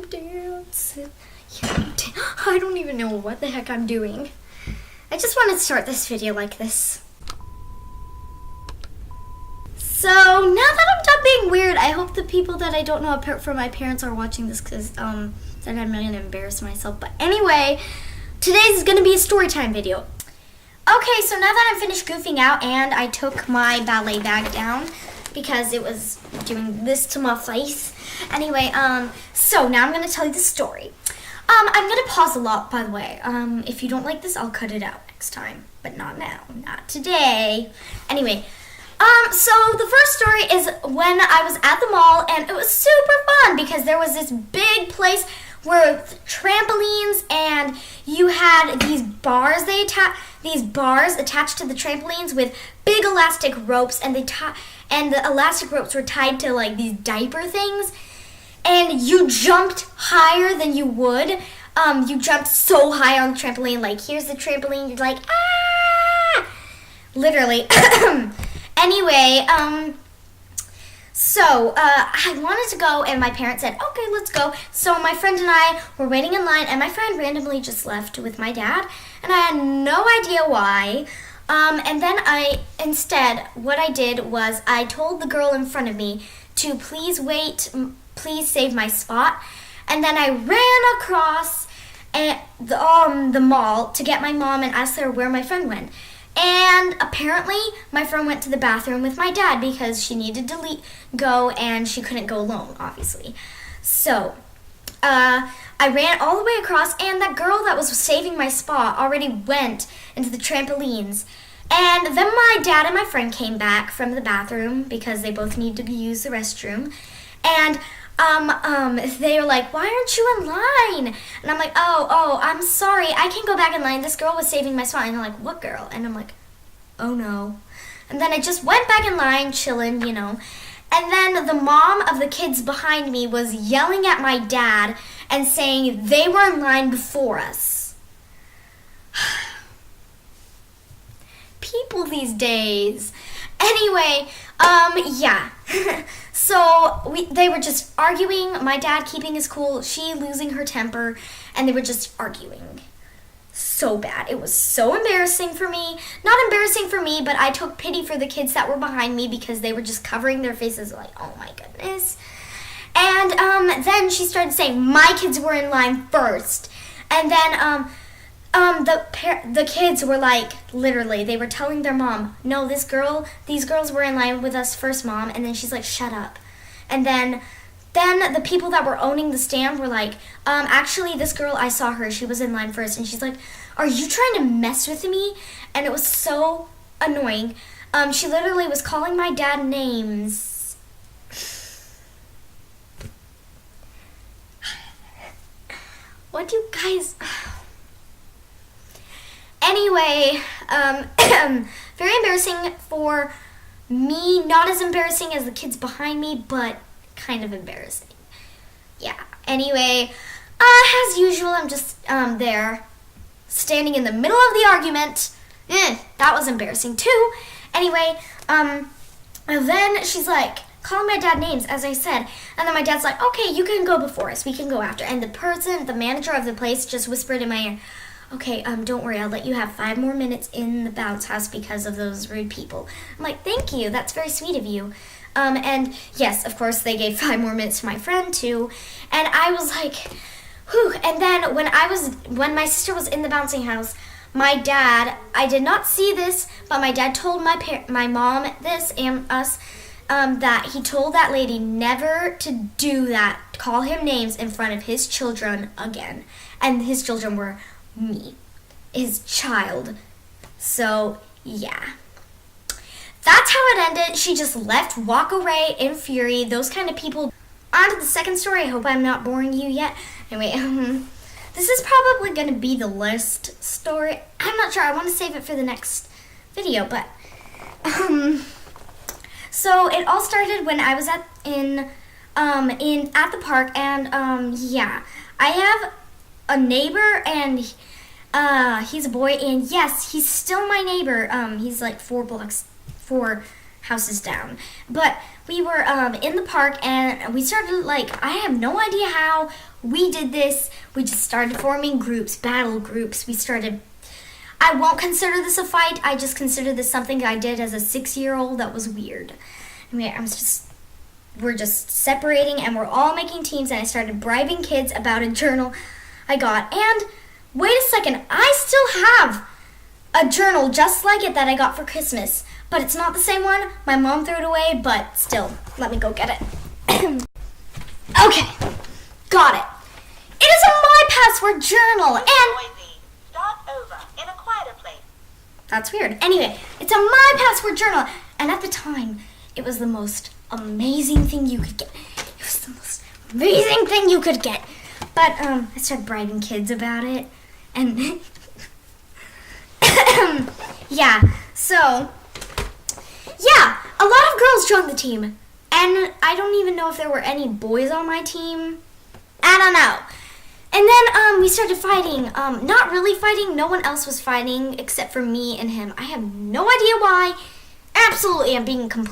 dancing. Yeah, I don't even know what the heck I'm doing. I just wanted to start this video like this. So now that I'm done being weird, I hope the people that I don't know apart from my parents are watching this, because then I'm not gonna embarrass myself. But anyway, today's is gonna be a story time video. Okay, so now that I'm finished goofing out and I took my ballet bag down because it was doing this to my face. Anyway, so now I'm gonna tell you the story. I'm gonna pause a lot, by the way. If you don't like this, I'll cut it out next time, but not now, not today. Anyway, so the first story is when I was at the mall, and it was super fun because there was this big place with trampolines, and you had these bars attached to the trampolines with big elastic ropes, and the elastic ropes were tied to like these diaper things, and you jumped higher than you would. You jumped so high on the trampoline, like here's the trampoline, you're like, ah! Literally. Anyway, so I wanted to go, and my parents said, okay, let's go. So my friend and I were waiting in line, and my friend randomly just left with my dad, and I had no idea why. And then what I did was I told the girl in front of me to please wait, please save my spot. And then I ran across the mall to get my mom and asked her where my friend went. And apparently, my friend went to the bathroom with my dad because she needed to go and she couldn't go alone, obviously. So, I ran all the way across, and that girl that was saving my spot already went into the trampolines. And then my dad and my friend came back from the bathroom because they both needed to use the restroom. And they were like, why aren't you in line? And I'm like, oh, I'm sorry, I can't go back in line. This girl was saving my spot. And they're like, what girl? And I'm like, oh no. And then I just went back in line, chilling, you know. And then the mom of the kids behind me was yelling at my dad and saying they were in line before us. People these days. Anyway, yeah. So they were just arguing, my dad keeping his cool, she losing her temper, and they were just arguing so bad. It was so embarrassing for me. Not embarrassing for me, but I took pity for the kids that were behind me because they were just covering their faces like, oh my goodness. And then she started saying my kids were in line first. And then the kids were like, literally, they were telling their mom, no, these girls were in line with us first, Mom. And then she's like, shut up. And then the people that were owning the stand were like, actually, this girl, I saw her, she was in line first. And she's like, are you trying to mess with me? And it was so annoying. She literally was calling my dad names. What do you guys... Anyway, very embarrassing for me. Not as embarrassing as the kids behind me, but kind of embarrassing. Yeah, anyway, as usual, I'm just there, standing in the middle of the argument. That was embarrassing too. Anyway, then she's like, calling my dad names, as I said, and then my dad's like, okay, you can go before us, we can go after. And the manager of the place just whispered in my ear, okay, don't worry, I'll let you have 5 more minutes in the bounce house because of those rude people. I'm like, thank you, that's very sweet of you. And yes, of course, they gave 5 more minutes to my friend too. And I was like, whew. And then when my sister was in the bouncing house, my dad, I did not see this, but my dad told my mom this and us, that he told that lady never to do that, call him names in front of his children again. And his children were me, his child. So yeah, that's how it ended. She just left, walk away in fury. Those kind of people. On to the second story. I hope I'm not boring you yet. Anyway, this is probably going to be the last story. I'm not sure. I want to save it for the next video, but so it all started when I was at the park, and yeah, I have a neighbor, and he's a boy, and yes, he's still my neighbor. He's like 4 houses down. But we were in the park, and we started, like, I have no idea how we did this. We just started forming groups, battle groups. I won't consider this a fight. I just consider this something I did as a 6-year-old that was weird. I mean, we're just separating, and we're all making teams, and I started bribing kids about a journal I got. And wait a second, I still have a journal just like it that I got for Christmas, but it's not the same one. My mom threw it away, but still, let me go get it. Okay, got it. It is a My Password journal, and Start over in a quieter place. that's weird. Anyway, it's a My Password journal, and at the time, it was the most amazing thing you could get. It was the most amazing thing you could get. But I started bribing kids about it, and yeah. So yeah, a lot of girls joined the team, and I don't even know if there were any boys on my team. I don't know. And then we started fighting. Not really fighting. No one else was fighting except for me and him. I have no idea why. Absolutely, I'm being completely